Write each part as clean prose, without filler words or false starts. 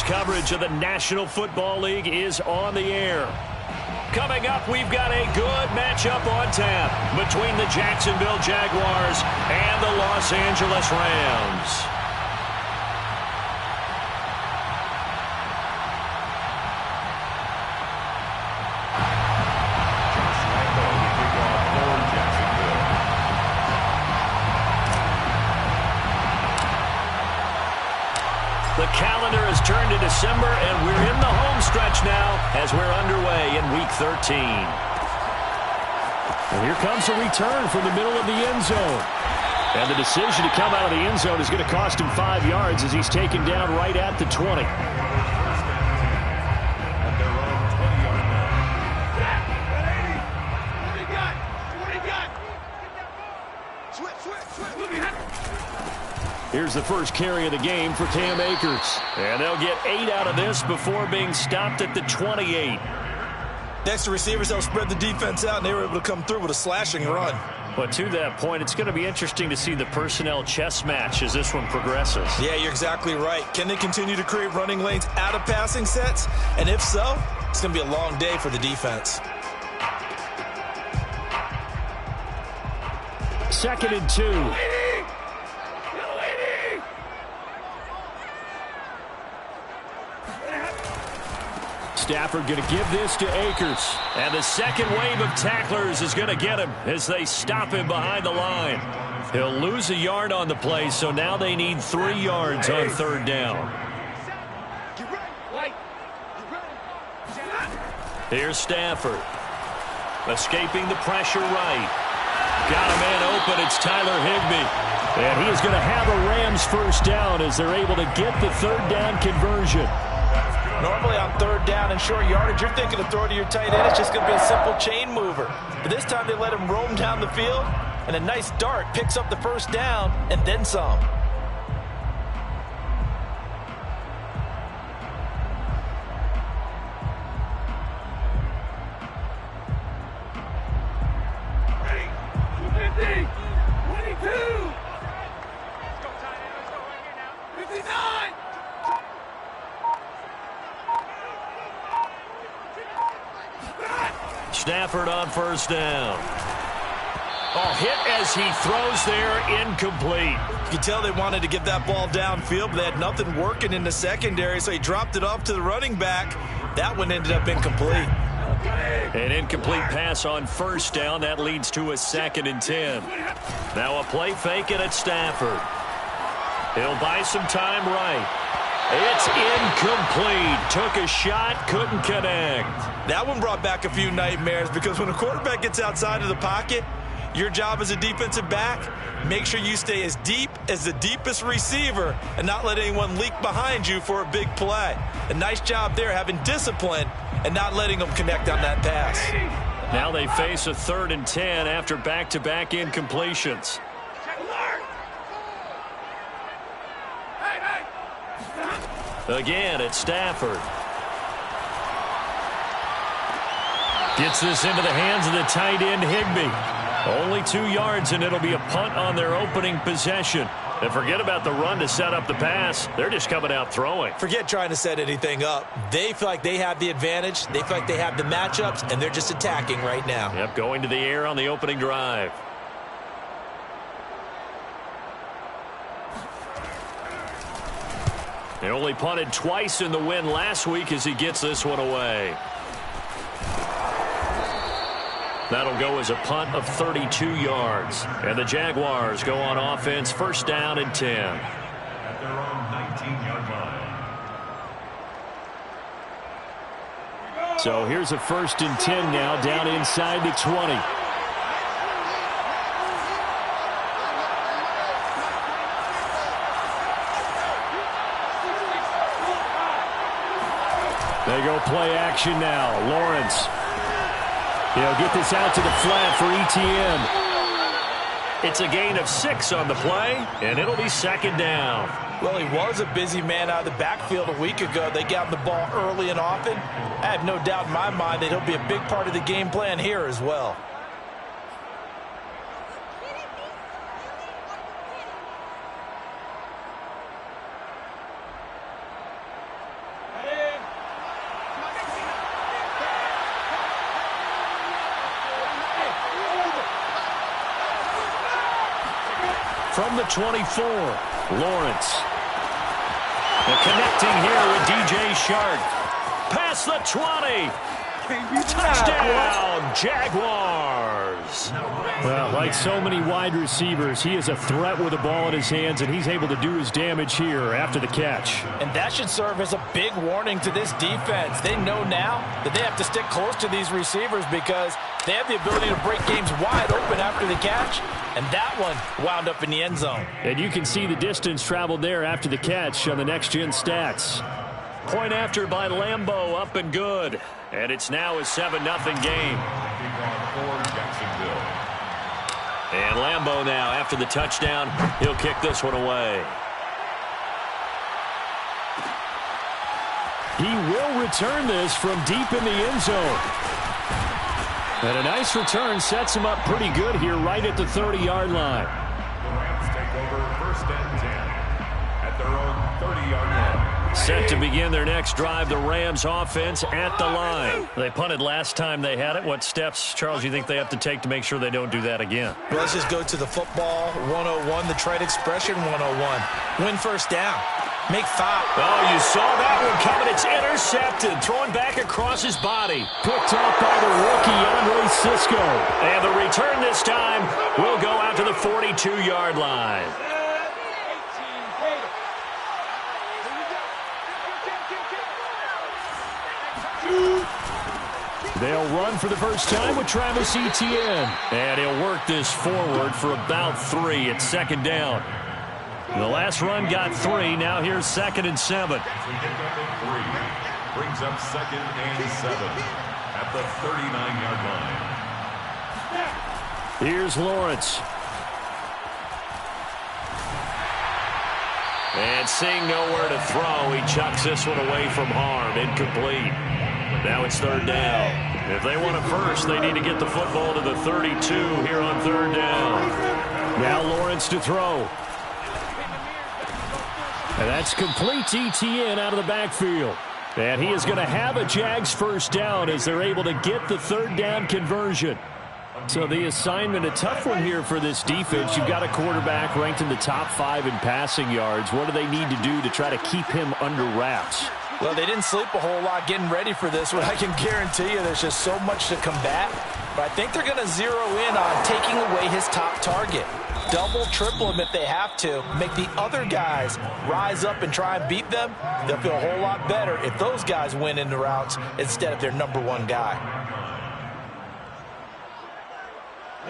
Fox coverage of the National Football League is on the air. Coming up, we've got a good matchup on tap between the Jacksonville Jaguars and the Los Angeles Rams. The calendar has turned to December, and we're in the home stretch now as we're underway in Week 13. And here comes a return from the middle of the end zone. And the decision to come out of the end zone is going to cost him 5 yards as he's taken down right at the 20. Here's the first carry of the game for Cam Akers. And they'll get 8 out of this before being stopped at the 28. Next to receivers, they'll spread the defense out, and they were able to come through with a slashing run. But to that point, it's going to be interesting to see the personnel chess match as this one progresses. Yeah, you're exactly right. Can they continue to create running lanes out of passing sets? And if so, it's going to be a long day for the defense. 2nd and 2. Stafford going to give this to Akers. And the second wave of tacklers is going to get him as they stop him behind the line. He'll lose a yard on the play, so now they need 3 yards on 3rd down. Here's Stafford. Escaping the pressure right. Got a man open. It's Tyler Higbee. And he is going to have a Rams first down as they're able to get the 3rd down conversion. Normally on 3rd down and short yardage, you're thinking of throw to your tight end. It's just going to be a simple chain mover. But this time they let him roam down the field, and a nice dart picks up the first down and then some. Stafford on 1st down. Oh, hit as he throws there, incomplete. You can tell they wanted to get that ball downfield, but they had nothing working in the secondary, so he dropped it off to the running back. That one ended up incomplete. An incomplete pass on 1st down. That leads to a 2nd and 10. Now a play fake it at Stafford. He'll buy some time right. It's incomplete. Took a shot, couldn't connect. That one brought back a few nightmares because when a quarterback gets outside of the pocket, your job as a defensive back, make sure you stay as deep as the deepest receiver and not let anyone leak behind you for a big play. A nice job there having discipline and not letting them connect on that pass. Now they face a 3rd and 10 after back-to-back incompletions. Again, it's Stafford. Gets this into the hands of the tight end, Higbee. Only 2 yards, and it'll be a punt on their opening possession. And forget about the run to set up the pass. They're just coming out throwing. Forget trying to set anything up. They feel like they have the advantage. They feel like they have the matchups, and they're just attacking right now. Yep, going to the air on the opening drive. They only punted twice in the win last week as he gets this one away. That'll go as a punt of 32 yards. And the Jaguars go on offense, 1st down and 10. At their own 19-yard line. So here's a 1st and 10 now down inside the 20. They go play action now. Lawrence. He'll get this out to the flat for ETN. It's a gain of 6 on the play, and it'll be 2nd down. Well, he was a busy man out of the backfield a week ago. They got him the ball early and often. I have no doubt in my mind that he'll be a big part of the game plan here as well. from the 24. Lawrence. And connecting here with DJ Shark. Past the 20. Touchdown, Jaguars. Well, like so many wide receivers, he is a threat with the ball in his hands, and he's able to do his damage here after the catch. And that should serve as a big warning to this defense. They know now that they have to stick close to these receivers because they have the ability to break games wide open after the catch, and that one wound up in the end zone. And you can see the distance traveled there after the catch on the next-gen stats. Point after by Lambeau, up and good. And it's now a 7-0 game. And Lambeau now, after the touchdown, he'll kick this one away. He will return this from deep in the end zone. And a nice return sets him up pretty good here right at the 30-yard line. The Rams take over first and 10 at their own 30-yard line. Set to begin their next drive, the Rams offense at the line. They punted last time they had it. What steps, Charles, you think they have to take to make sure they don't do that again? Well, let's just go to the football 101, the trade expression 101. Win first down. Make 5. Oh, you saw that one coming. It's intercepted. Throwing back across his body. Picked off by the rookie, Andre Cisco. And the return this time will go out to the 42-yard line. They'll run for the first time with Travis Etienne. And he'll work this forward for about 3 at second down. The last run got 3. Now here's 2nd and 7. Brings up 2nd and 7 at the 39-yard line. Here's Lawrence. And seeing nowhere to throw, he chucks this one away from harm. Incomplete. Now it's 3rd down. If they want a first, they need to get the football to the 32 here on 3rd down. Now Lawrence to throw. And that's complete to Etienne out of the backfield. And he is going to have a Jags first down as they're able to get the 3rd down conversion. So the assignment, a tough one here for this defense. You've got a quarterback ranked in the top 5 in passing yards. What do they need to do to try to keep him under wraps? Well, they didn't sleep a whole lot getting ready for this one. I can guarantee you there's just so much to combat. But I think they're going to zero in on taking away his top target. Double, triple him if they have to. Make the other guys rise up and try and beat them. They'll feel a whole lot better if those guys win in the routes instead of their #1 guy.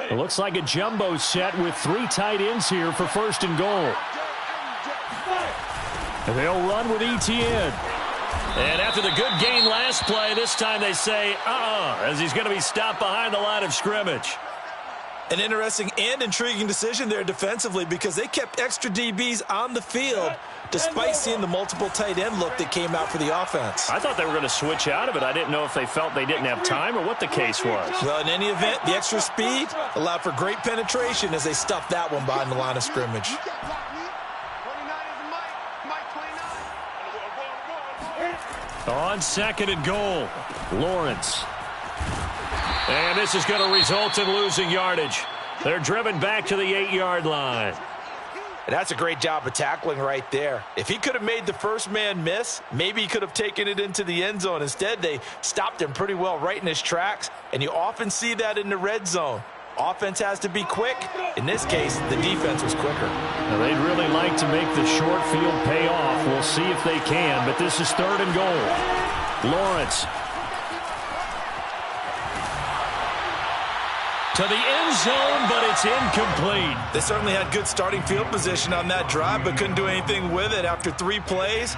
It looks like a jumbo set with 3 tight ends here for 1st and goal. And they'll run with Etienne. And after the good gain last play, this time they say, as he's going to be stopped behind the line of scrimmage. An interesting and intriguing decision there defensively because they kept extra DBs on the field despite seeing the multiple tight end look that came out for the offense. I thought they were going to switch out of it. I didn't know if they felt they didn't have time or what the case was. Well, in any event, the extra speed allowed for great penetration as they stuffed that one behind the line of scrimmage. On 2nd and goal, Lawrence. And this is going to result in losing yardage. They're driven back to the 8-yard line. And that's a great job of tackling right there. If he could have made the first man miss, maybe he could have taken it into the end zone. Instead, they stopped him pretty well right in his tracks, and you often see that in the red zone. Offense has to be quick. In this case, the defense was quicker. Now, they'd really like to make the short field pay off. We'll see if they can, but this is 3rd and goal. Lawrence. To the end zone, but it's incomplete. They certainly had good starting field position on that drive, but couldn't do anything with it after 3 plays.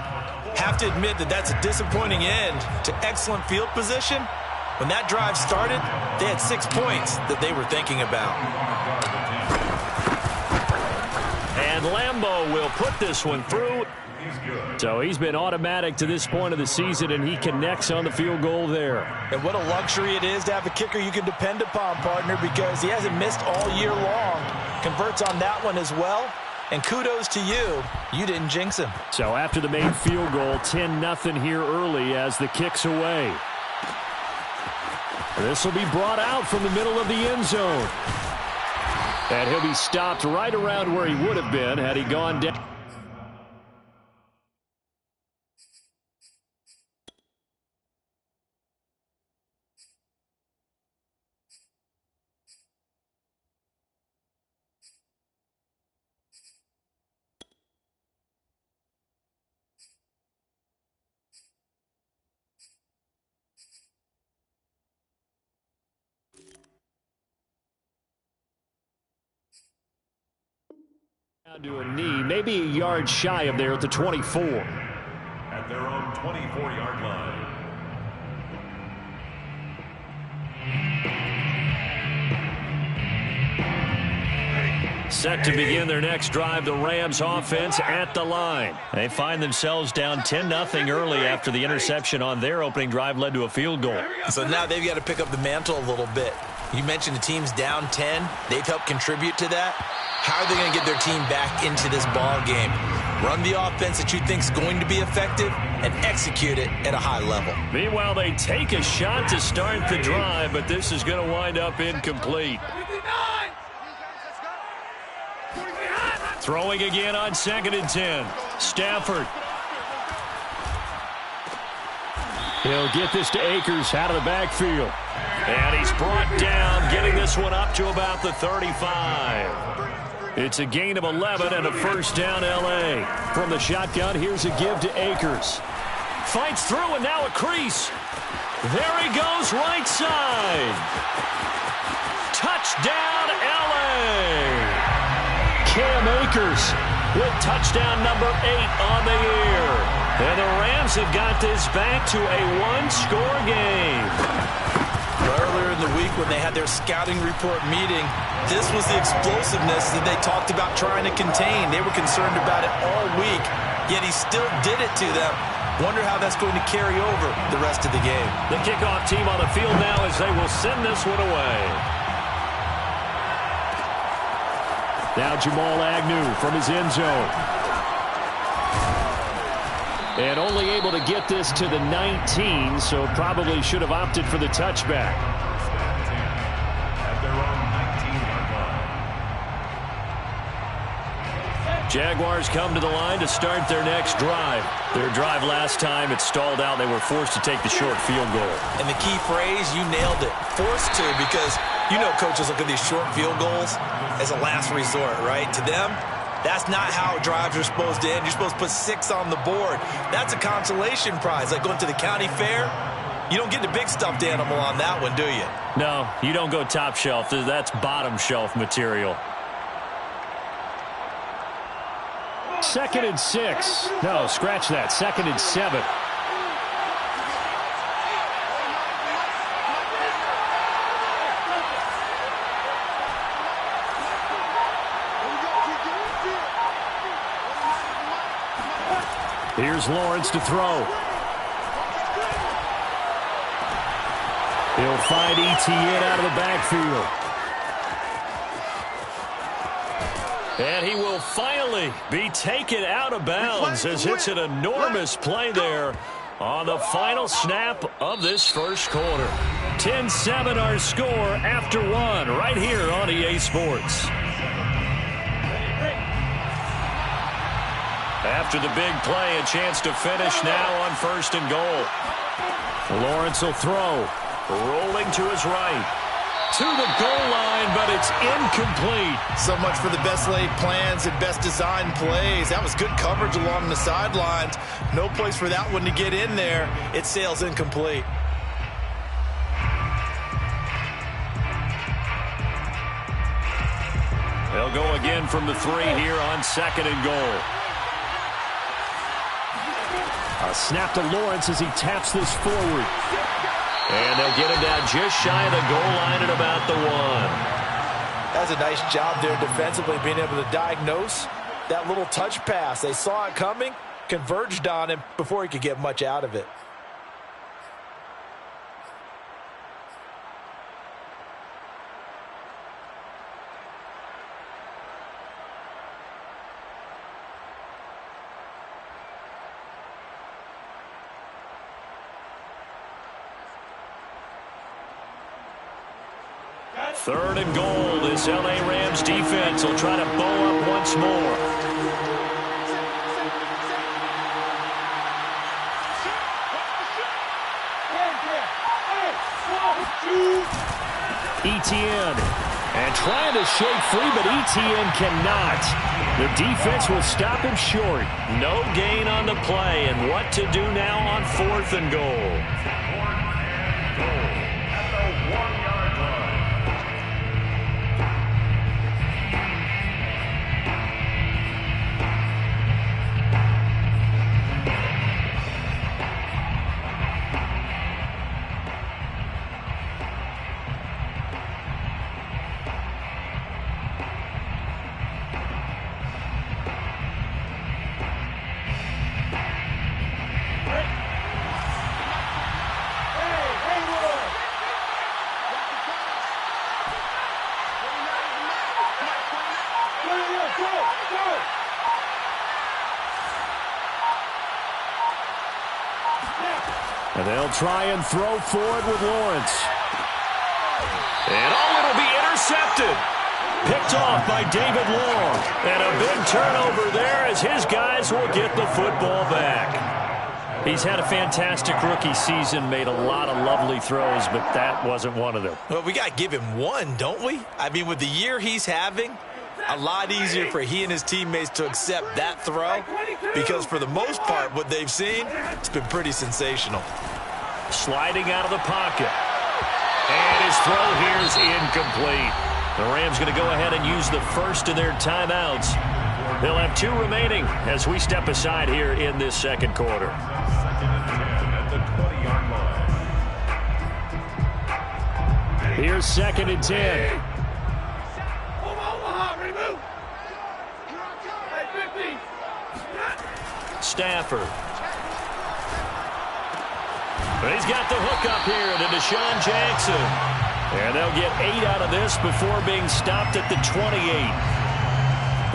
Have to admit that that's a disappointing end to excellent field position. When that drive started, they had 6 points that they were thinking about. And Lambeau will put this one through. So he's been automatic to this point of the season, and he connects on the field goal there. And what a luxury it is to have a kicker you can depend upon, partner, because he hasn't missed all year long. Converts on that one as well. And kudos to you. You didn't jinx him. So after the main field goal, 10-0 here early as the kick's away. This will be brought out from the middle of the end zone. And he'll be stopped right around where he would have been had he gone down. Down to a knee, maybe a yard shy of there at the 24. At their own 24-yard line. Set to begin their next drive, the Rams offense at the line. They find themselves down 10-0 early after the interception on their opening drive led to a field goal. So now they've got to pick up the mantle a little bit. You mentioned the team's down 10. They've helped contribute to that. How are they going to get their team back into this ball game? Run the offense that you think is going to be effective and execute it at a high level. Meanwhile, they take a shot to start the drive, but this is going to wind up incomplete. Throwing again on 2nd and 10. Stafford. He'll get this to Akers out of the backfield. And he's brought down, getting this one up to about the 35. It's a gain of 11 and a first down, L.A. From the shotgun, here's a give to Akers. Fights through and now a crease. There he goes, right side. Touchdown, L.A. Cam Akers with touchdown number 8 on the year. And the Rams have got this back to a one-score game. Earlier in the week when they had their scouting report meeting, this was the explosiveness that they talked about trying to contain. They were concerned about it all week, yet he still did it to them. Wonder how that's going to carry over the rest of the game. The kickoff team on the field now as they will send this one away. Now Jamal Agnew from his end zone. And only able to get this to the 19, so probably should have opted for the touchback. At their own 19-yard line. Jaguars come to the line to start their next drive. Their drive last time, it stalled out. They were forced to take the short field goal. And the key phrase, you nailed it. Forced to, because you know coaches look at these short field goals as a last resort, right? To them, that's not how drives are supposed to end. You're supposed to put 6 on the board. That's a consolation prize. Like going to the county fair, you don't get the big stuffed animal on that one, do you? No, you don't go top shelf. That's bottom shelf material. 2nd and 6. No, scratch that. 2nd and 7. Here's Lawrence to throw. He'll find Etienne out of the backfield. And he will finally be taken out of bounds as it's an enormous play there on the final snap of this first quarter. 10-7 our score after 1 right here on EA Sports. After the big play, a chance to finish now on 1st and goal. Lawrence will throw. Rolling to his right. To the goal line, but it's incomplete. So much for the best laid plans and best designed plays. That was good coverage along the sidelines. No place for that one to get in there. It sails incomplete. They'll go again from the 3 here on 2nd and goal. A snap to Lawrence as he taps this forward. And they'll get him down just shy of the goal line at about the 1. That's a nice job there defensively, being able to diagnose that little touch pass. They saw it coming, converged on him before he could get much out of it. 3rd and goal. This L.A. Rams defense will try to bow up once more. Etienne. And trying to shake free, but Etienne cannot. The defense will stop him short. No gain on the play, and what to do now on 4th and goal. And they'll try and throw forward with Lawrence. And it'll be intercepted. Picked off by David Long. And a big turnover there as his guys will get the football back. He's had a fantastic rookie season, made a lot of lovely throws, but that wasn't one of them. Well, we got to give him one, don't we? I mean, with the year he's having, a lot easier for he and his teammates to accept that throw because for the most part, what they've seen, it's been pretty sensational. Sliding out of the pocket. And his throw here is incomplete. The Rams going to go ahead and use the first of their timeouts. They'll have 2 remaining as we step aside here in this second quarter. 2nd and 10 at the 20-yard line. Here's 2nd and 10. Stafford. But he's got the hook up here to Deshaun Jackson. And they'll get 8 out of this before being stopped at the 28.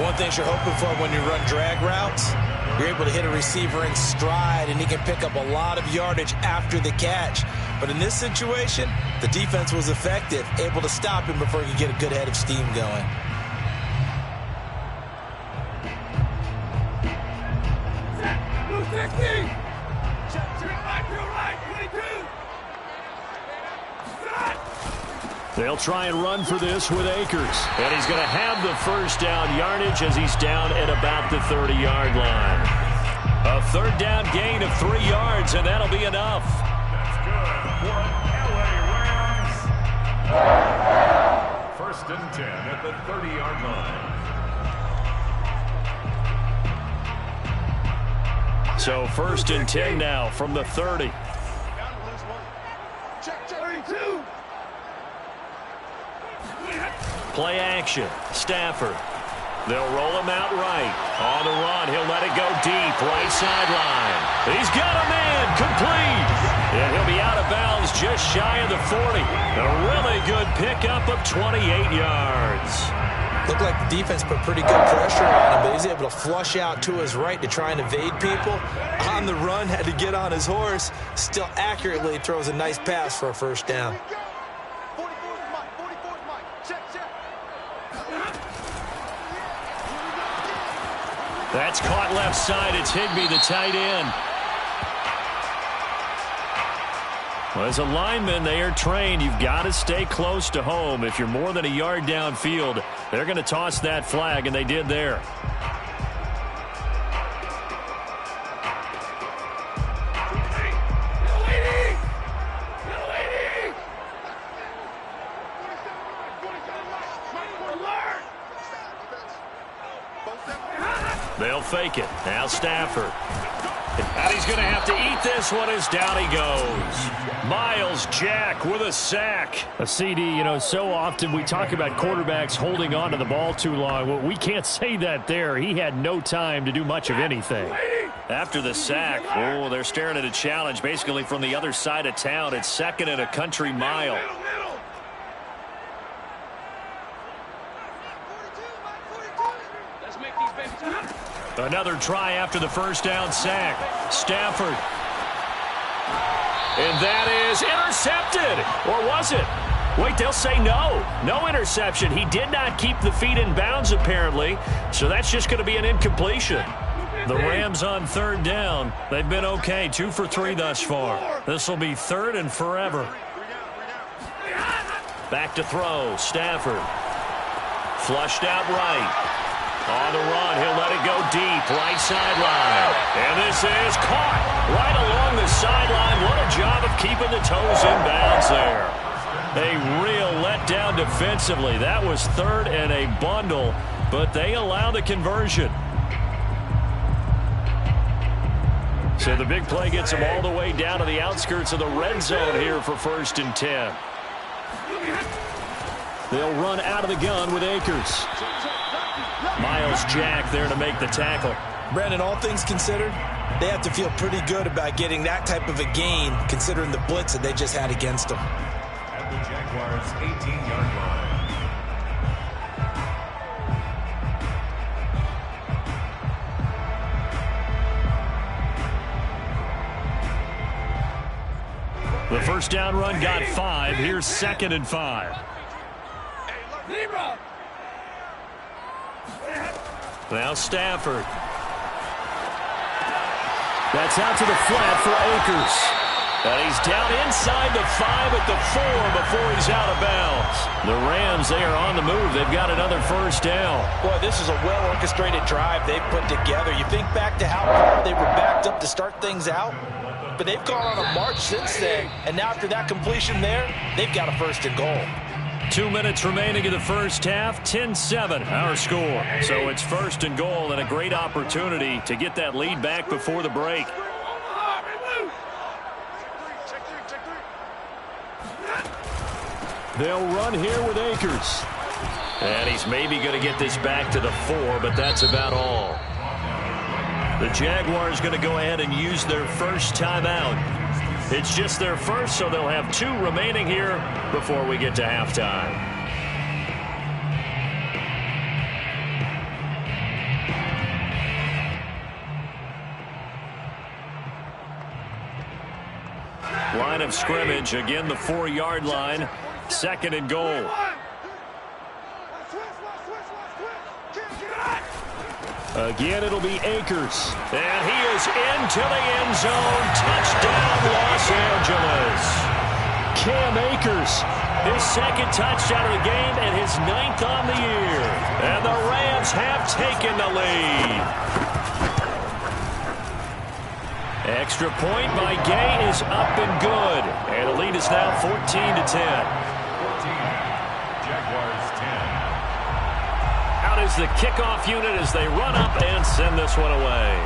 One thing you're hoping for when you run drag routes, you're able to hit a receiver in stride, and he can pick up a lot of yardage after the catch. But in this situation, the defense was effective, able to stop him before he could get a good head of steam going. They'll try and run for this with Akers. And he's going to have the first down yardage as he's down at about the 30-yard line. A 3rd down gain of 3 yards, and that'll be enough. That's good for LA Rams. 1st and 10 at the 30-yard line. So 1st and 10 now from the 30. Play action. Stafford. They'll roll him out right. On the run, he'll let it go deep. Right sideline. He's got a man. Complete. And he'll be out of bounds just shy of the 40. A really good pickup of 28 yards. Looked like the defense put pretty good pressure on him, but he's able to flush out to his right to try and evade people. On the run, had to get on his horse. Still accurately throws a nice pass for a 1st down. That's caught left side. It's Higbee, the tight end. Well, as a lineman, they are trained. You've got to stay close to home. If you're more than a yard downfield, they're going to toss that flag, and they did there. They'll fake it. Now Stafford. And he's going to have to eat this one as down he goes. Myles Jack with a sack. A CD, you know, so often we talk about quarterbacks holding on to the ball too long. Well, we can't say that there. He had no time to do much of anything. After the sack, oh, they're staring at a challenge basically from the other side of town. It's 2nd and a country mile. Another try after the 1st down sack. Stafford. And that is intercepted. Or was it? Wait, they'll say no. No interception. He did not keep the feet in bounds, apparently, so that's just going to be an incompletion. The Rams on third down. They've been okay, 2 for 3 thus far. This will be third and forever. Back to throw, Stafford. Flushed out right. On the run, he'll let it go deep, right sideline. And this is caught right along the sideline. What a job of keeping the toes in bounds there. A real letdown defensively. That was third and a bundle, but they allow the conversion. So the big play gets them all the way down to the outskirts of the red zone here for 1st and 10. They'll run out of the gun with Akers. Myles Jack there to make the tackle. Brandon, all things considered, they have to feel pretty good about getting that type of a gain, considering the blitz that they just had against them. At the Jaguars' 18-yard line. The first down run got 5. Here's 2nd and 5. Now Stafford. That's out to the flat for Akers. And he's down inside the 5 at the 4 before he's out of bounds. The Rams, they are on the move. They've got another first down. Boy, this is a well-orchestrated drive they've put together. You think back to how far they were backed up to start things out, but they've gone on a march since then. And now after that completion there, they've got a 1st and goal. 2 minutes remaining in the first half, 10-7 our score. So it's 1st and goal and a great opportunity to get that lead back before the break. They'll run here with Akers. And he's maybe going to get this back to the 4, but that's about all. The Jaguars going to go ahead and use their first timeout. It's just their first, so they'll have 2 remaining here before we get to halftime. Line of scrimmage, again the 4-yard line, 2nd and goal. Again, it'll be Akers. And he is into the end zone. Touchdown, Los Angeles. Cam Akers, his 2nd touchdown of the game and his 9th on the year. And the Rams have taken the lead. Extra point by Gay is up and good. And the lead is now 14-10. Is the kickoff unit as they run up and send this one away.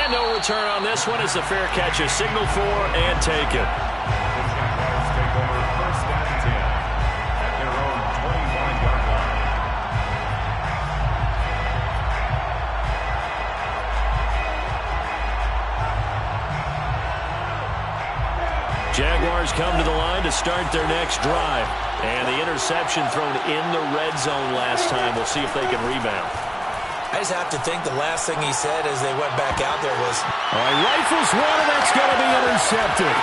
And no return on this one as the fair catch is signaled for and taken. The Jaguars take over 1st and 10 at their own 25-yard line. Jaguars come to the line to start their next drive. And the interception thrown in the red zone last time. We'll see if they can rebound. I just have to think the last thing he said as they went back out there was, all right, rifles one, and that's going to be intercepted.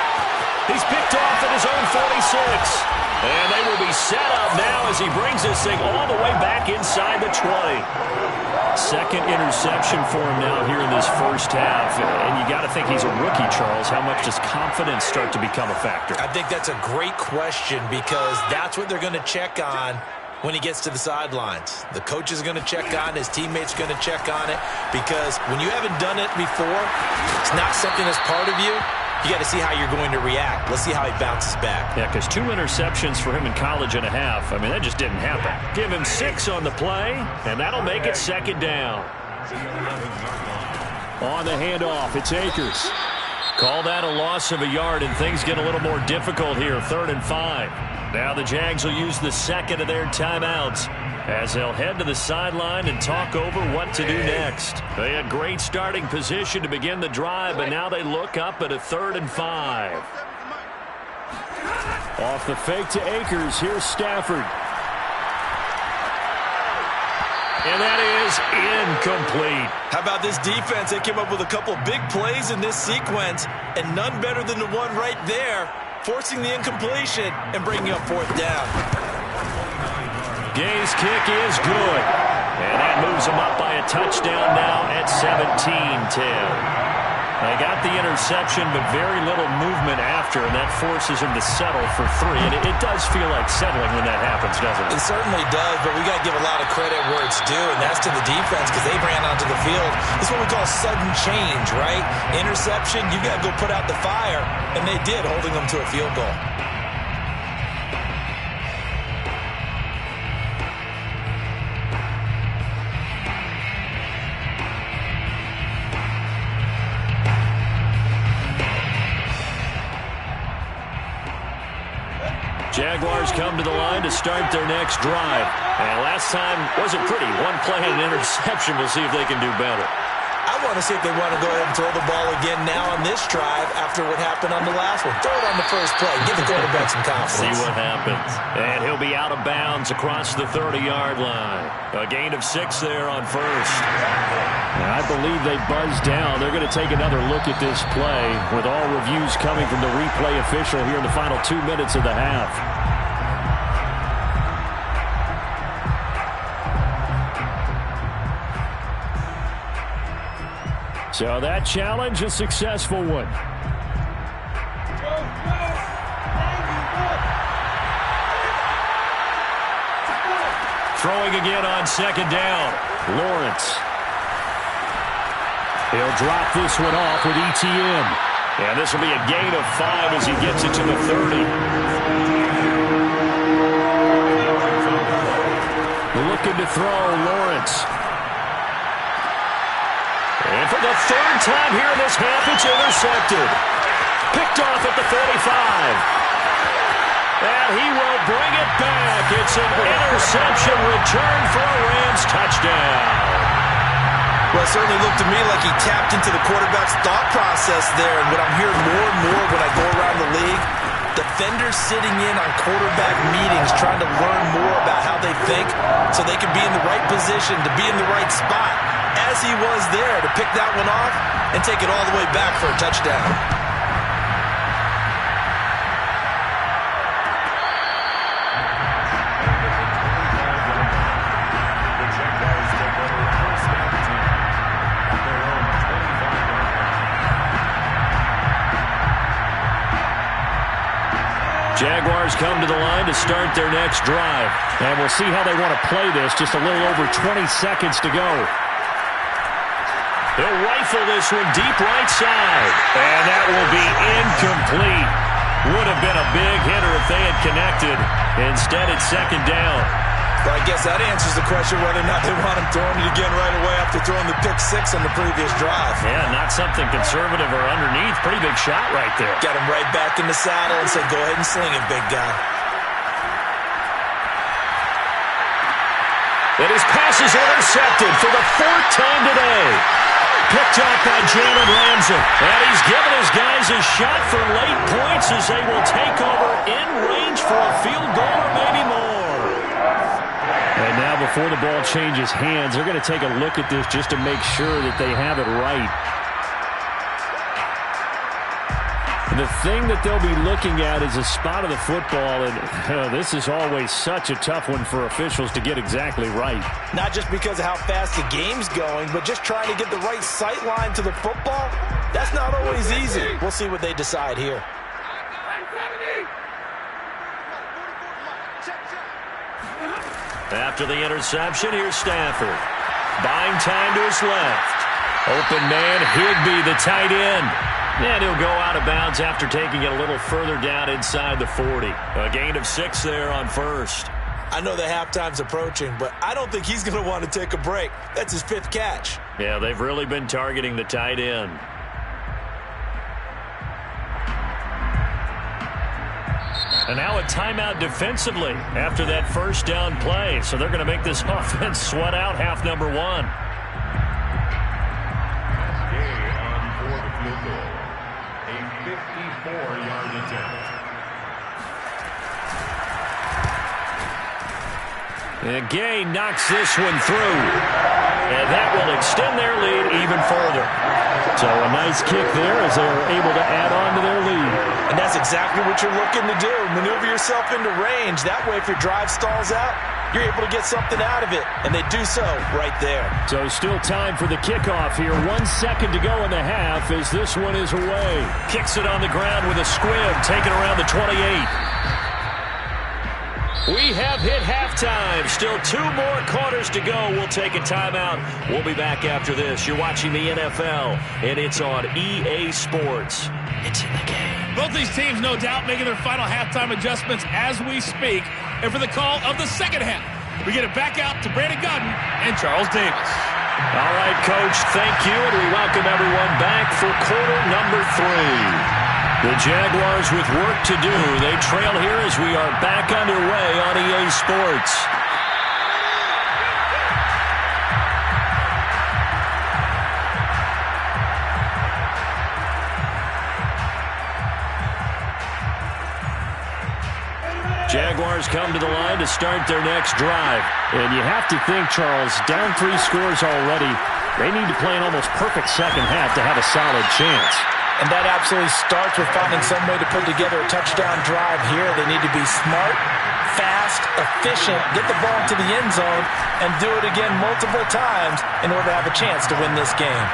He's picked off at his own 46. And they will be set up now as he brings this thing all the way back inside the 20. 2nd interception for him now here in this first half. And you got to think he's a rookie, Charles. How much does confidence start to become a factor? I think that's a great question because that's what they're going to check on when he gets to the sidelines. The coach is going to check on it. His teammates are going to check on it because when you haven't done it before, it's not something that's part of you. You got to see how you're going to react. Let's see how he bounces back. Yeah, because 2 interceptions for him in college and a half. I mean, that just didn't happen. Give him 6 on the play, and that'll make it 2nd down. On the handoff, it's Akers. Call that a loss of a yard, and things get a little more difficult here. 3rd and 5. Now the Jags will use the 2nd of their timeouts as they'll head to the sideline and talk over what to do next. They had great starting position to begin the drive, but now they look up at a 3rd and 5. Off the fake to Akers, here's Stafford. And that is incomplete. How about this defense? They came up with a couple big plays in this sequence, and none better than the one right there forcing the incompletion and bringing up 4th down. Gay's kick is good. And that moves them up by a touchdown now at 17-10. They got the interception, but very little movement after, and that forces him to settle for 3. And it does feel like settling when that happens, doesn't it? It certainly does, but we got to give a lot of credit where it's due, and that's to the defense because they ran onto the field. This is what we call sudden change, right? Interception, you got to go put out the fire, and they did, holding them to a field goal. Jaguars come to the line to start their next drive. And last time wasn't pretty. 1 play and an interception. We'll see if they can do better. I want to see if they want to go ahead and throw the ball again now on this drive after what happened on the last one. Throw it on the first play. Give the quarterback some confidence. See what happens. And he'll be out of bounds across the 30-yard line. A gain of 6 there on first. And I believe they buzzed down. They're going to take another look at this play with all reviews coming from the replay official here in the final 2 minutes of the half. So that challenge, a successful one. Throwing again on 2nd down. Lawrence. He'll drop this one off with Etienne. And this will be a gain of 5 as he gets it to the 30. Looking to throw, Lawrence. And for the 3rd time here in this half, it's intercepted. Picked off at the 45. And he will bring it back. It's an interception return for a Rams touchdown. Well, it certainly looked to me like he tapped into the quarterback's thought process there. And what I'm hearing more and more when I go around the league, defenders sitting in on quarterback meetings trying to learn more about how they think so they can be in the right position, to be in the right spot, as he was there to pick that one off and take it all the way back for a touchdown. Jaguars come to the line to start their next drive. And we'll see how they want to play this. Just a little over 20 seconds to go. They'll rifle this one deep right side. And that will be incomplete. Would have been a big hitter if they had connected. Instead, it's 2nd down. Well, I guess that answers the question whether or not they want him throwing it again right away after throwing the pick 6 on the previous drive. Yeah, not something conservative or underneath. Pretty big shot right there. Got him right back in the saddle and said, go ahead and sling it, big guy. And his pass is intercepted for the 4th time today. Picked off by Jalen Ramsey. And he's given his guys a shot for late points as they will take over in range for a field goal or maybe more. And now before the ball changes hands, they're going to take a look at this just to make sure that they have it right. The thing that they'll be looking at is a spot of the football, and this is always such a tough one for officials to get exactly right. Not just because of how fast the game's going, but just trying to get the right sight line to the football. That's not always easy. We'll see what they decide here. After the interception, here's Stafford. Buying time to his left. Open man, Higbee, the tight end. And he'll go out of bounds after taking it a little further down inside the 40. A gain of 6 there on first. I know the halftime's approaching, but I don't think he's going to want to take a break. That's his 5th catch. Yeah, they've really been targeting the tight end. And now a timeout defensively after that first down play. So they're going to make this offense sweat out half number 1. Gay on for the field goal. A 54-yard attempt. And Gay knocks this one through. and that will extend their lead even further. So a nice kick there as they're able to add on to their lead. And that's exactly what you're looking to do. Maneuver yourself into range. That way, if your drive stalls out, you're able to get something out of it. And they do so right there. So still time for the kickoff here. 1 second to go in the half as this one is away. Kicks it on the ground with a squib, taken around the 28. We have hit halftime. Still 2 more quarters to go. We'll take a timeout. We'll be back after this. You're watching the NFL, and it's on EA Sports. It's in the game. Both these teams, no doubt, making their final halftime adjustments as we speak. And for the call of the second half, we get it back out to Brandon Gaudin and Charles Davis. All right, Coach, thank you, and we welcome everyone back for quarter number 3. The Jaguars with work to do. They trail here as we are back underway on EA Sports. Jaguars come to the line to start their next drive. And you have to think, Charles, down 3 scores already. They need to play an almost perfect second half to have a solid chance. And that absolutely starts with finding some way to put together a touchdown drive here. They need to be smart, fast, efficient, get the ball to the end zone, and do it again multiple times in order to have a chance to win this game.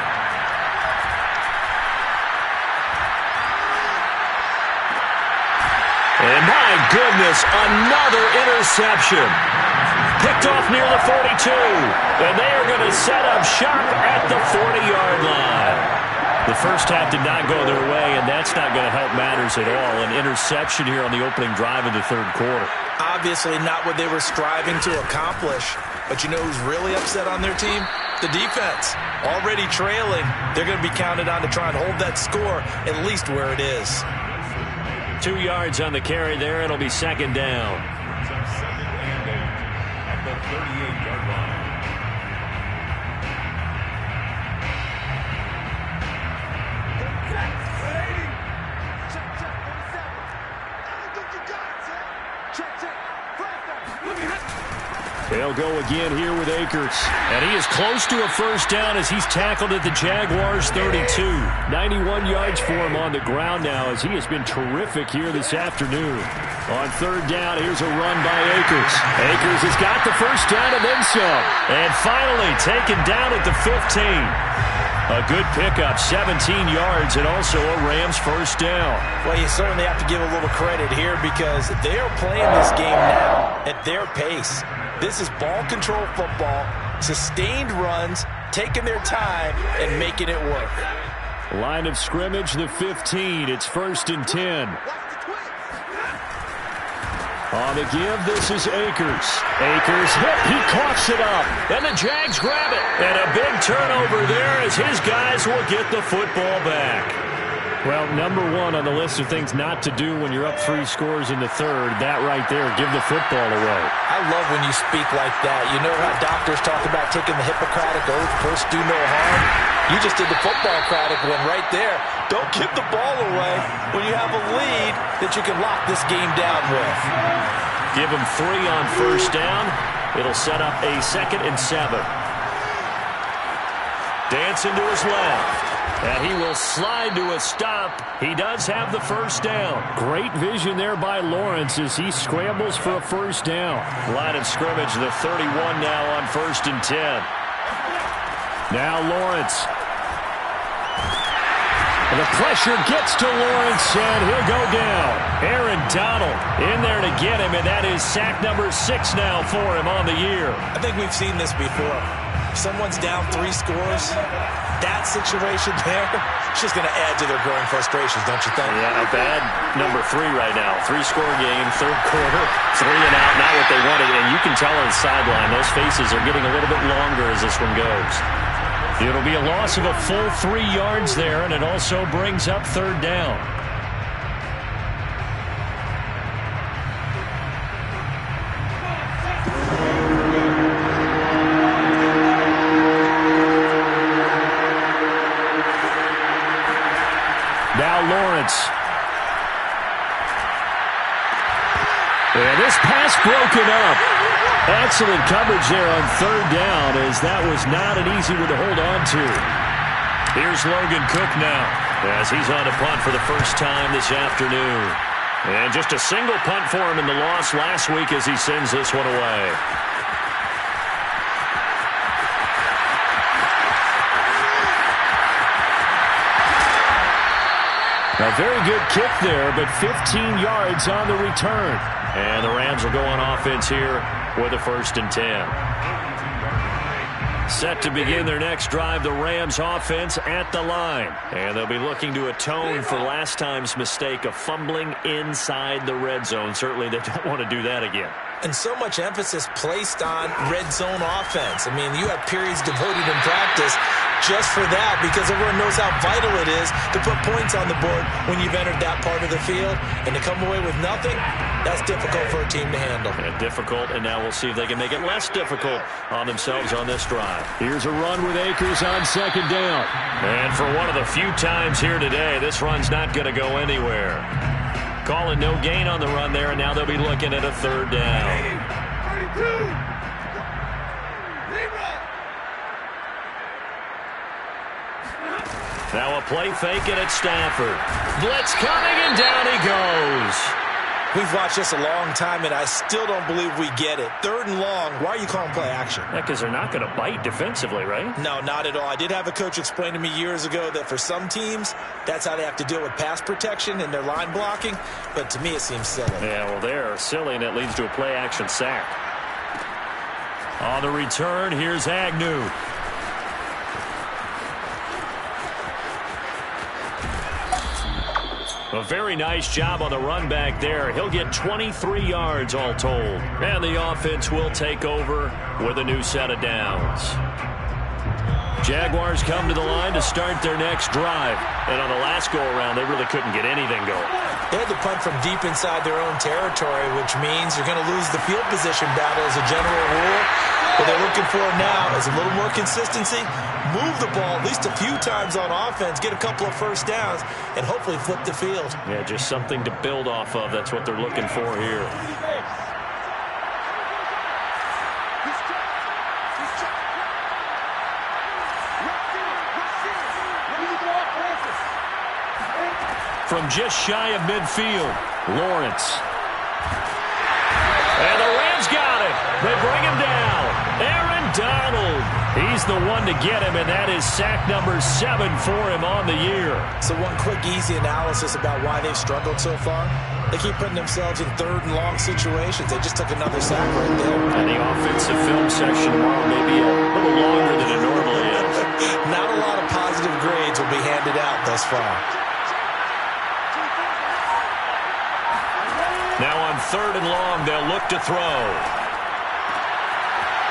And my goodness, another interception. Picked off near the 42. And they are going to set up shop at the 40-yard line. The first half did not go their way, and that's not going to help matters at all. An interception here on the opening drive of the third quarter. Obviously not what they were striving to accomplish. But you know who's really upset on their team? The defense. Already trailing. They're going to be counted on to try and hold that score at least where it is. 2 yards on the carry there. It'll be second down. Second and 8 at the 38-yard line. They'll go again here with Akers. And he is close to a first down as he's tackled at the Jaguars' 32. 91 yards for him on the ground now as he has been terrific here this afternoon. On third down, here's a run by Akers. Akers has got the first down and then some. And finally taken down at the 15. A good pickup, 17 yards, and also a Rams first down. Well, you certainly have to give a little credit here because they are playing this game now at their pace. This is ball control football, sustained runs, taking their time, and making it work. Line of scrimmage, the 15. It's 1st and 10. On the give, this is Akers. Akers hit, he coughs it up. And the Jags grab it. And a big turnover there as his guys will get the football back. Well, number 1 on the list of things not to do when you're up 3 scores in the third. That right there, give the football away. I love when you speak like that. You know how doctors talk about taking the Hippocratic Oath, first do no harm? You just did the football-cratic one right there. Don't give the ball away when you have a lead that you can lock this game down with. Give him 3 on first down. It'll set up a 2nd and 7. Dancing to his left. And he will slide to a stop. He does have the first down. Great vision there by Lawrence as he scrambles for a first down. Line of scrimmage, the 31 now on 1st and 10. Now Lawrence. And the pressure gets to Lawrence, and he'll go down. Aaron Donald in there to get him, and that is sack number 6 now for him on the year. I think we've seen this before. If someone's down 3 scores, that situation there, it's just going to add to their growing frustrations, don't you think? Yeah, a bad number 3 right now. 3-score game, third quarter, 3 and out, not what they wanted. And you can tell on the sideline, those faces are getting a little bit longer as this one goes. It'll be a loss of a full 3 yards there, and it also brings up third down. Now Lawrence. And this pass broken up. Excellent coverage there on third down, as that was not an easy one to hold on to. Here's Logan Cook now, as he's on a punt for the first time this afternoon. And just a single punt for him in the loss last week as he sends this one away. A very good kick there, but 15 yards on the return. And the Rams will go on offense here with a 1st and 10. Set to begin their next drive, the Rams offense at the line. And they'll be looking to atone for last time's mistake of fumbling inside the red zone. Certainly they don't want to do that again. And so much emphasis placed on red zone offense. I mean, you have periods devoted in practice just for that, because everyone knows how vital it is to put points on the board when you've entered that part of the field. And to come away with nothing, that's difficult for a team to handle. And difficult, and now we'll see if they can make it less difficult on themselves on this drive. Here's a run with Akers on 2nd down. And for one of the few times here today, this run's not going to go anywhere. Calling no gain on the run there, and now they'll be looking at a 3rd down. Now a play fake it at Stafford. Blitz coming, and down he goes. We've watched this a long time, and I still don't believe we get it. 3rd and long. Why are you calling play action? Yeah, because they're not going to bite defensively, right? No, not at all. I did have a coach explain to me years ago that for some teams, that's how they have to deal with pass protection and their line blocking. But to me, it seems silly. Yeah, well, they're silly, and it leads to a play action sack. On the return, here's Agnew. A very nice job on the run back there. He'll get 23 yards all told. And the offense will take over with a new set of downs. Jaguars come to the line to start their next drive. And on the last go-around, they really couldn't get anything going. They had to punt from deep inside their own territory, which means you're going to lose the field position battle as a general rule. What they're looking for now is a little more consistency, move the ball at least a few times on offense, get a couple of 1st downs, and hopefully flip the field. Yeah, just something to build off of. That's what they're looking for here. From just shy of midfield, Lawrence. And the Rams got it. They bring him down. Aaron Donald. He's the one to get him, and that is sack number 7 for him on the year. So one quick, easy analysis about why they've struggled so far. They keep putting themselves in 3rd and long situations. They just took another sack right there. And the offensive film section tomorrow may be a little longer than it normally is. Not a lot of positive grades will be handed out thus far. Now on 3rd and long, they'll look to throw.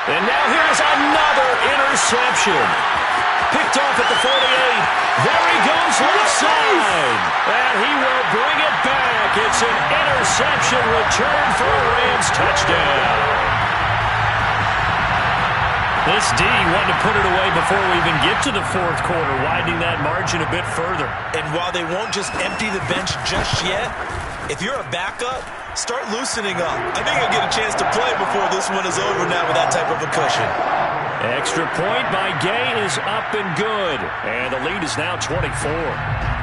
And now here's another interception. Picked off at the 48. There he goes left side. And he will bring it back. It's an interception return for a Rams touchdown. This D wanted to put it away before we even get to the 4th quarter, widening that margin a bit further. And while they won't just empty the bench just yet, if you're a backup, start loosening up. I think you'll get a chance to play before this one is over now with that type of a cushion. Extra point by Gay is up and good. And the lead is now 24.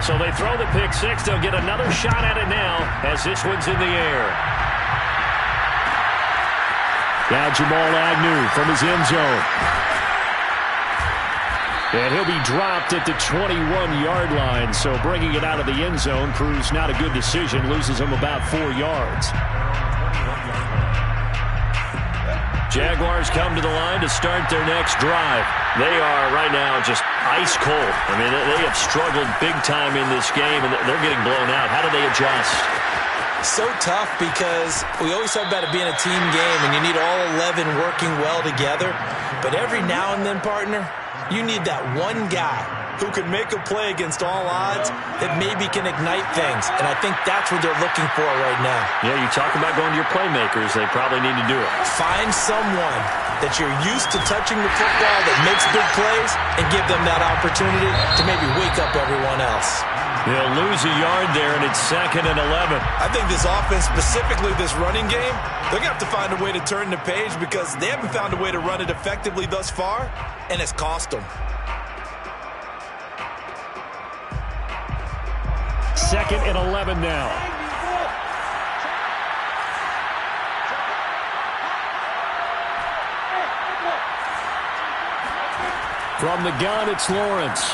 So they throw the pick 6. They'll get another shot at it now as this one's in the air. Now Jamal Agnew from his end zone. And he'll be dropped at the 21-yard line. So bringing it out of the end zone proves not a good decision. Loses him about 4 yards. Jaguars come to the line to start their next drive. They are right now just ice cold. I mean, they have struggled big time in this game, and they're getting blown out. How do they adjust? So tough, because we always talk about it being a team game, and you need all 11 working well together. But every now and then, partner, you need that one guy who can make a play against all odds that maybe can ignite things. And I think that's what they're looking for right now. Yeah, you talk about going to your playmakers. They probably need to do it. Find someone that you're used to touching the football that makes big plays and give them that opportunity to maybe wake up everyone else. They'll lose a yard there, and it's 2nd and 11. I think this offense, specifically this running game, they're going to have to find a way to turn the page because they haven't found a way to run it effectively thus far, and it's cost them. 2nd and 11 now. From the gun, it's Lawrence.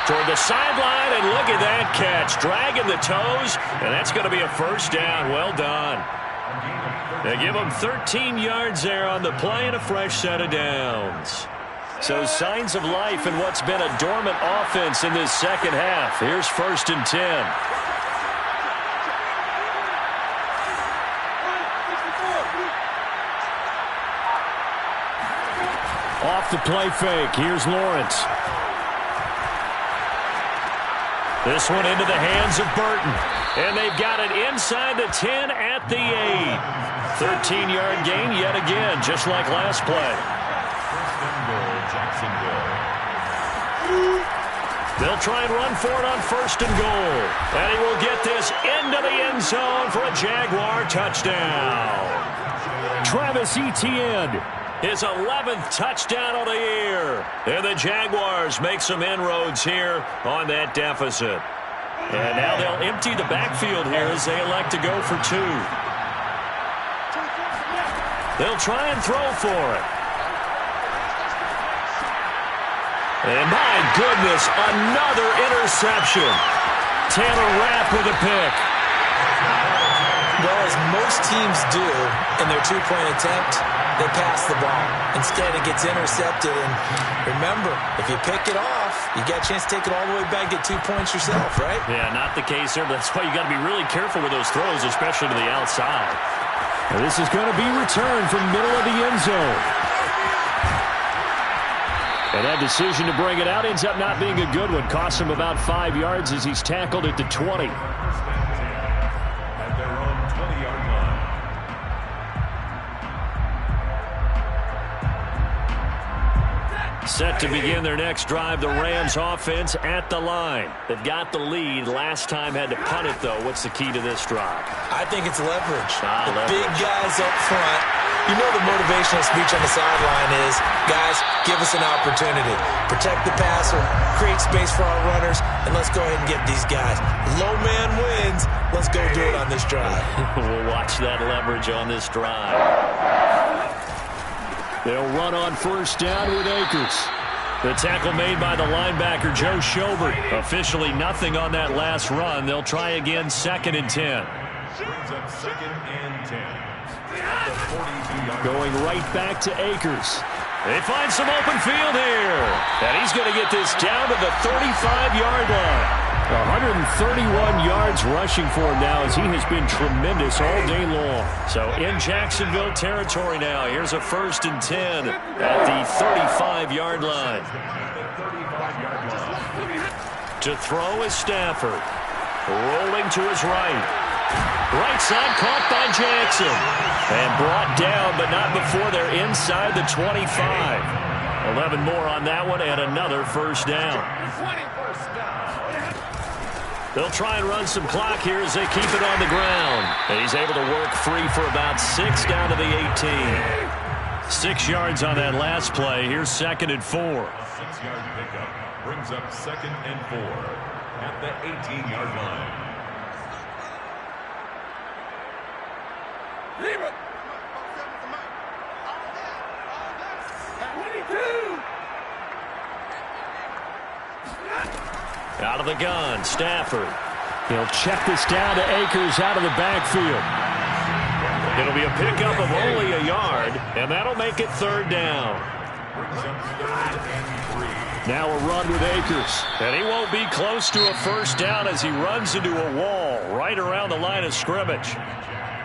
Toward the sideline, and look at that catch. Dragging the toes, and that's going to be a first down. Well done. They give them 13 yards there on the play and a fresh set of downs. So signs of life in what's been a dormant offense in this second half. Here's 1st and 10. Off the play fake. Here's Lawrence. This one into the hands of Burton. And they've got it inside the 10 at the 8. 13-yard gain yet again, just like last play. They'll try and run for it on 1st and goal. And he will get this into the end zone for a Jaguar touchdown. Travis Etienne, his 11th touchdown of the year. And the Jaguars make some inroads here on that deficit. And now they'll empty the backfield here as they elect to go for 2. They'll try and throw for it. And my goodness, another interception. Taylor Rapp with a pick. Well, as most teams do in their two-point attempt, they pass the ball. Instead, it gets intercepted. And remember, if you pick it off, you got a chance to take it all the way back, get 2 points yourself, right? Yeah, not the case there. That's why you got to be really careful with those throws, especially to the outside. And this is going to be returned from middle of the end zone. And that decision to bring it out ends up not being a good one. Costs him about 5 yards as he's tackled at the 20. At their own 20-yard line. Set to begin their next drive, the Rams offense at the line. They've got the lead. Last time had to punt it, though. What's the key to this drive? I think it's leverage. The Leverage. big guys up front. You know the motivational speech on the sideline is, guys, give us an opportunity. Protect the passer, create space for our runners, and let's go ahead and get these guys. Low man wins. Let's go do it on this drive. We'll watch that leverage on this drive. They'll run on 1st down with Akers. The tackle made by the linebacker, Joe Schobert. Officially nothing on that last run. They'll try again, 2nd and 10. Brings up 2nd and 10. At the 42-yard Going right back to Akers. They find some open field here. And he's going to get this down to the 35-yard line. 131 yards rushing for him now as he has been tremendous all day long. So in Jacksonville territory now. Here's a 1st and 10 at the 35-yard line. To throw is Stafford. Rolling to his right. Right side caught by Jackson. And brought down, but not before they're inside the 25. 11 more on that one and another 1st down. They'll try and run some clock here as they keep it on the ground. And he's able to work free for about 6 down to the 18. 6 yards on that last play. Here's 2nd and 4. 6-yard pickup brings up 2nd and 4 at the 18-yard line. Leave it. 22. Out of the gun, Stafford. He'll check this down to Akers out of the backfield. It'll be a pickup of only a yard, and that'll make it 3rd down. Now a run with Akers. And he won't be close to a 1st down as he runs into a wall right around the line of scrimmage.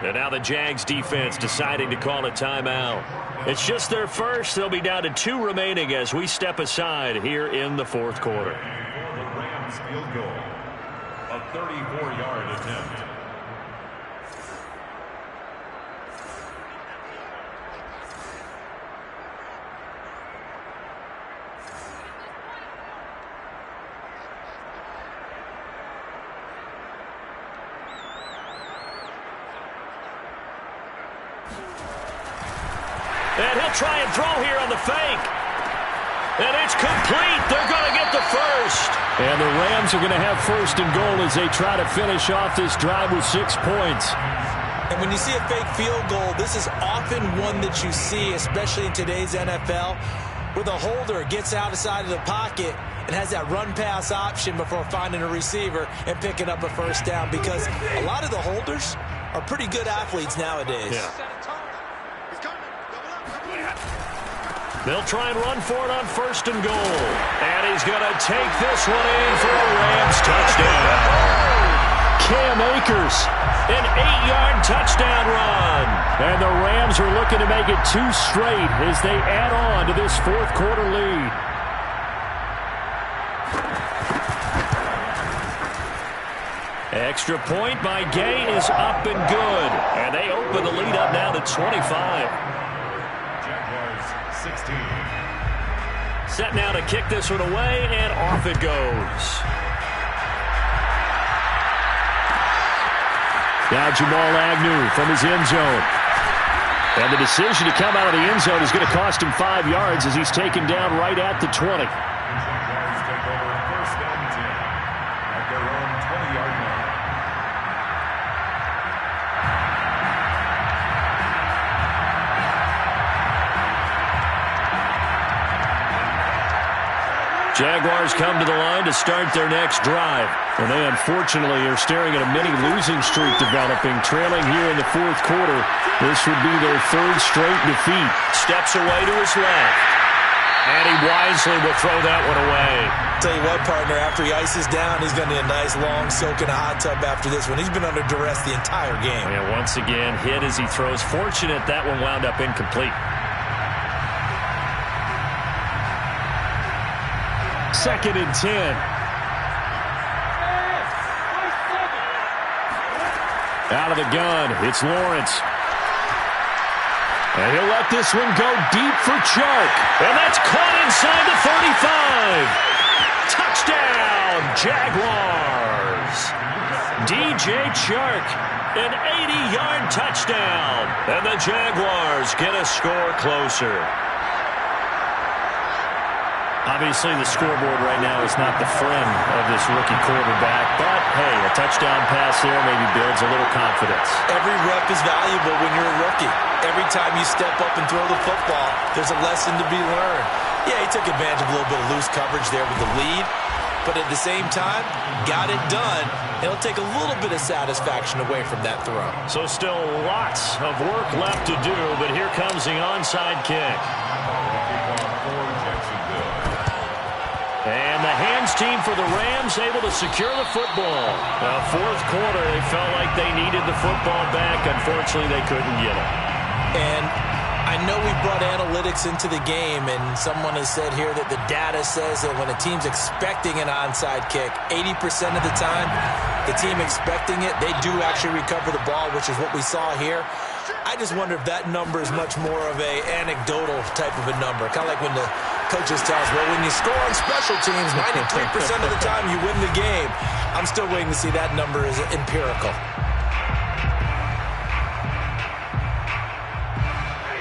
And now the Jags defense deciding to call a timeout. It's just their first. They'll be down to 2 remaining as we step aside here in the 4th quarter. Field goal, a 34-yard attempt. And he'll try and throw here on the fake. And it's complete. They're going to get the first. And the Rams are going to have first and goal as they try to finish off this drive with 6 points. And when you see a fake field goal, this is often one that you see, especially in today's NFL, where the holder gets outside of the pocket and has that run-pass option before finding a receiver and picking up a first down, because a lot of the holders are pretty good athletes nowadays. Yeah. They'll try and run for it on first and goal. And he's going to take this one in for a Rams touchdown. Cam Akers, an 8-yard touchdown run. And the Rams are looking to make it 2 straight as they add on to this fourth-quarter lead. Extra point by Gay is up and good. And they open the lead up now to 25. Jaguars 16. Set now to kick this one away, and off it goes. Now Jamal Agnew from his end zone. And the decision to come out of the end zone is going to cost him 5 yards as he's taken down right at the 20. Jaguars take over first and 10 at their own 20-yard line. Jaguars come to the line to start their next drive. And they unfortunately are staring at a mini losing streak developing, trailing here in the fourth quarter. This would be their 3rd straight defeat. Steps away to his left. And he wisely will throw that one away. Tell you what, partner, after he ices down, he's going to need a nice long soak in a hot tub after this one. He's been under duress the entire game. And once again, hit as he throws. Fortunate that one wound up incomplete. 2nd and 10. Out of the gun, it's Lawrence. And he'll let this one go deep for Chark. And that's caught inside the 35. Touchdown, Jaguars. DJ Chark, an 80-yard touchdown. And the Jaguars get a score closer. Obviously, the scoreboard right now is not the friend of this rookie quarterback, but, hey, a touchdown pass there maybe builds a little confidence. Every rep is valuable when you're a rookie. Every time you step up and throw the football, there's a lesson to be learned. Yeah, he took advantage of a little bit of loose coverage there with the lead, but at the same time, got it done. It'll take a little bit of satisfaction away from that throw. So still lots of work left to do, but here comes the onside kick. And the hands team for the Rams able to secure the football. Now, fourth quarter, they felt like they needed the football back. Unfortunately, they couldn't get it. And I know we brought analytics into the game, and someone has said here that the data says that when a team's expecting an onside kick, 80% of the time, the team expecting it, they do actually recover the ball, which is what we saw here. I just wonder if that number is much more of a anecdotal type of a number. Kind of like when the coaches tell us, well, when you score on special teams, 93% of the time you win the game. I'm still waiting to see that number is empirical.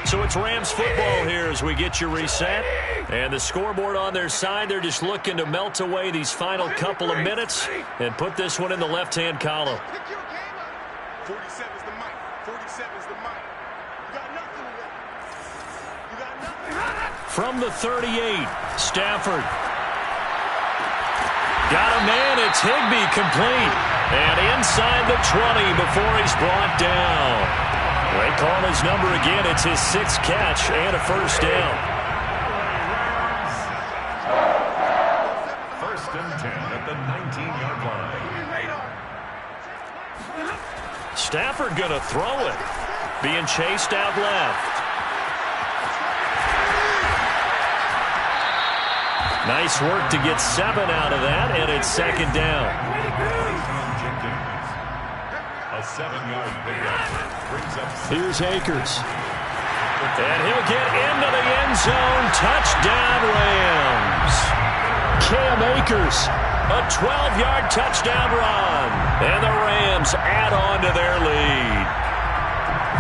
So it's Rams football here as we get you reset. And the scoreboard on their side, they're just looking to melt away these final couple of minutes and put this one in the left-hand column. 47 is the mic. 47 is the mic. You got nothing to win. You got nothing. From the 38, Stafford. Got a man, it's Higbee complete. And inside the 20 before he's brought down. They call his number again. It's his 6th catch and a first down. First and 10 at the 19-yard line. Stafford going to throw it. Being chased out left. Nice work to get 7 out of that, and it's 2nd down. A 7-yard pickup brings up. Here's Akers. And he'll get into the end zone. Touchdown, Rams. Cam Akers, a 12-yard touchdown run. And the Rams add on to their lead.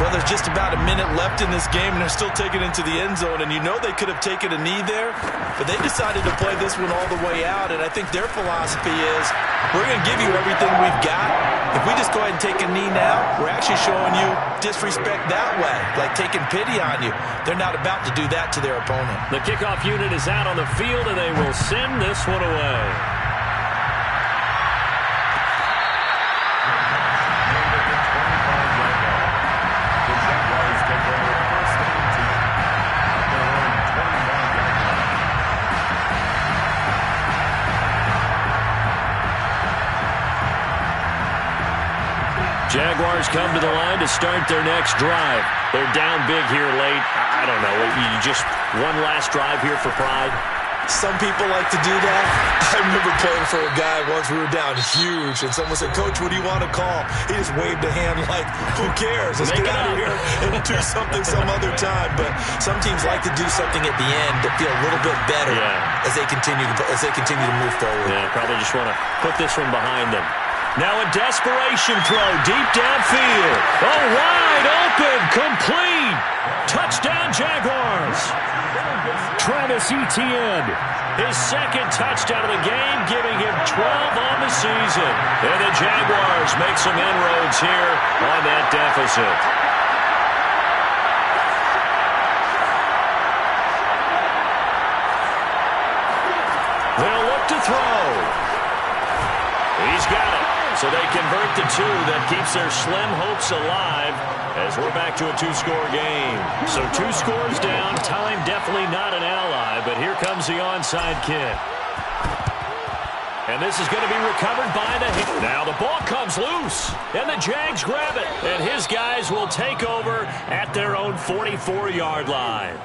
Well, there's just about a minute left in this game, and they're still taking it into the end zone. And you know they could have taken a knee there, but they decided to play this one all the way out. And I think their philosophy is, we're going to give you everything we've got. If we just go ahead and take a knee now, we're actually showing you disrespect that way, like taking pity on you. They're not about to do that to their opponent. The kickoff unit is out on the field, and they will send this one away. Jaguars come to the line to start their next drive. They're down big here late. I don't know. You just one last drive here for pride? Some people like to do that. I remember playing for a guy once. We were down huge, and someone said, "Coach, what do you want to call?" He just waved a hand like, who cares? Let's get out of here and do something some other time. But some teams like to do something at the end to feel a little bit better as they continue to move forward. Yeah, probably just want to put this one behind them. Now a desperation throw deep downfield. Oh, wide open, complete. Touchdown, Jaguars. Travis Etienne, his second touchdown of the game, giving him 12 on the season. And the Jaguars make some inroads here on that deficit. They'll look to throw. He's got it. So they convert the two. That keeps their slim hopes alive as we're back to a two-score game. So 2 scores down. Time definitely not an ally, but here comes the onside kick. And this is going to be recovered by the hit. Now the ball comes loose, and the Jags grab it. And his guys will take over at their own 44-yard line.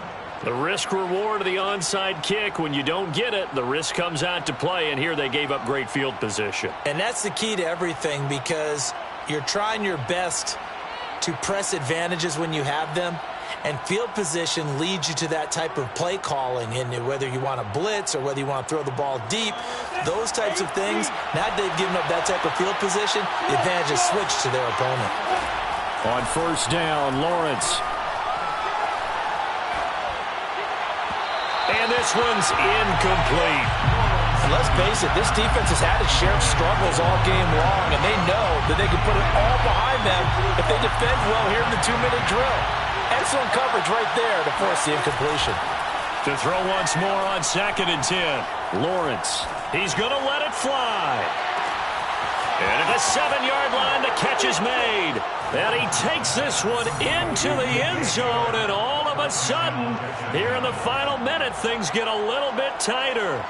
The risk-reward of the onside kick, when you don't get it, the risk comes out to play, and here they gave up great field position. And that's the key to everything, because you're trying your best to press advantages when you have them, and field position leads you to that type of play calling. And whether you want to blitz or whether you want to throw the ball deep, those types of things, now they've given up that type of field position, the advantage is switched to their opponent. On first down, Lawrence. And this one's incomplete. Let's face it, this defense has had its share of struggles all game long, and they know that they can put it all behind them if they defend well here in the 2-minute drill. Excellent coverage right there to force the incompletion. To throw once more on 2nd and 10. Lawrence, he's going to let it fly. And at the 7-yard line, the catch is made. And he takes this one into the end zone, and all of a sudden, here in the final minute, things get a little bit tighter.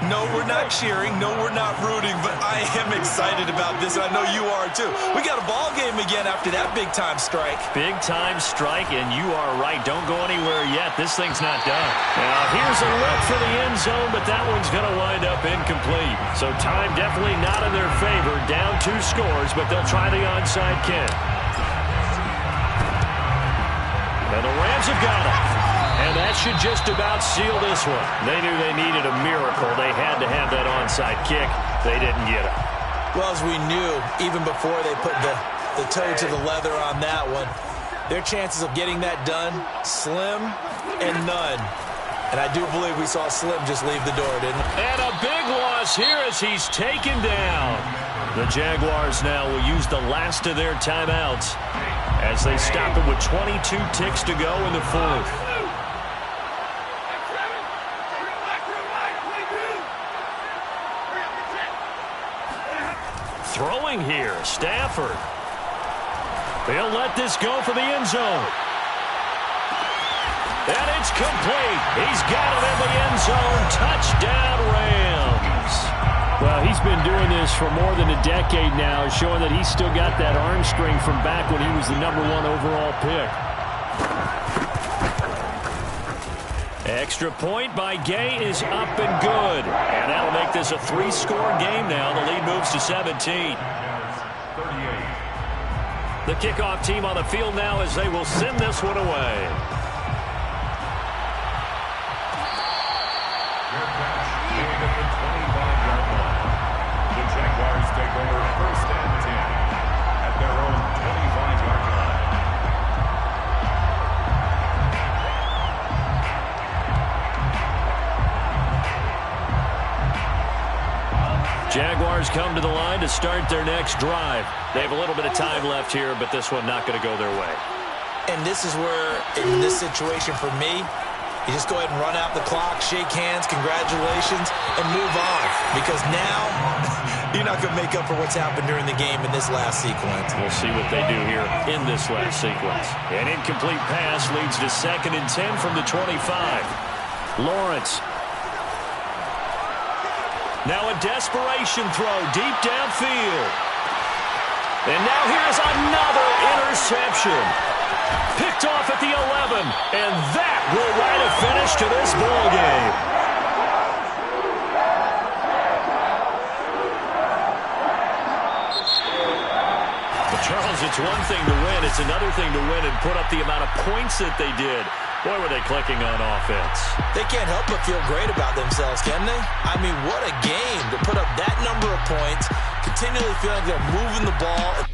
No, we're not cheering. No, we're not rooting, but I am excited about this, and I know you are too. We got a ball game again after that big-time strike. Big-time strike, and you are right. Don't go anywhere yet. This thing's not done. Now, here's a look for the end zone, but that one's going to wind up incomplete. So time definitely not in their favor. Down 2 scores, but they'll try the onside kick. And the Rams have got it. And that should just about seal this one. They knew they needed a miracle. They had to have that onside kick. They didn't get it. Well, as we knew, even before they put the toe to the leather on that one, their chances of getting that done, slim and none. And I do believe we saw Slim just leave the door, didn't we? And a big loss here as he's taken down. The Jaguars now will use the last of their timeouts as they stop it with 22 ticks to go in the 4th. Throwing here, Stafford. They'll let this go for the end zone. And it's complete. He's got it in the end zone. Touchdown, Rams. Well, he's been doing this for more than a decade now, showing that he's still got that arm strength from back when he was the #1 overall pick. Extra point by Gay is up and good. And that'll make this a 3-score game now. The lead moves to 17. The kickoff team on the field now as they will send this one away. The Jaguars take over 1st and 10 at their own 25-yard line. Jaguars come to the line to start their next drive. They have a little bit of time left here, but this one not going to go their way. And this is where, in this situation for me, you just go ahead and run out the clock, shake hands, congratulations, and move on. Because now, you're not going to make up for what's happened during the game in this last sequence. We'll see what they do here in this last sequence. An incomplete pass leads to 2nd and 10 from the 25. Lawrence. Now a desperation throw deep downfield. And now here's another interception. Picked off at the 11, and that will write a finish to this ball game. But Charles, it's one thing to win. It's another thing to win and put up the amount of points that they did. Boy, were they clicking on offense. They can't help but feel great about themselves, can they? I mean, what a game to put up that number of points, continually feeling like they're moving the ball.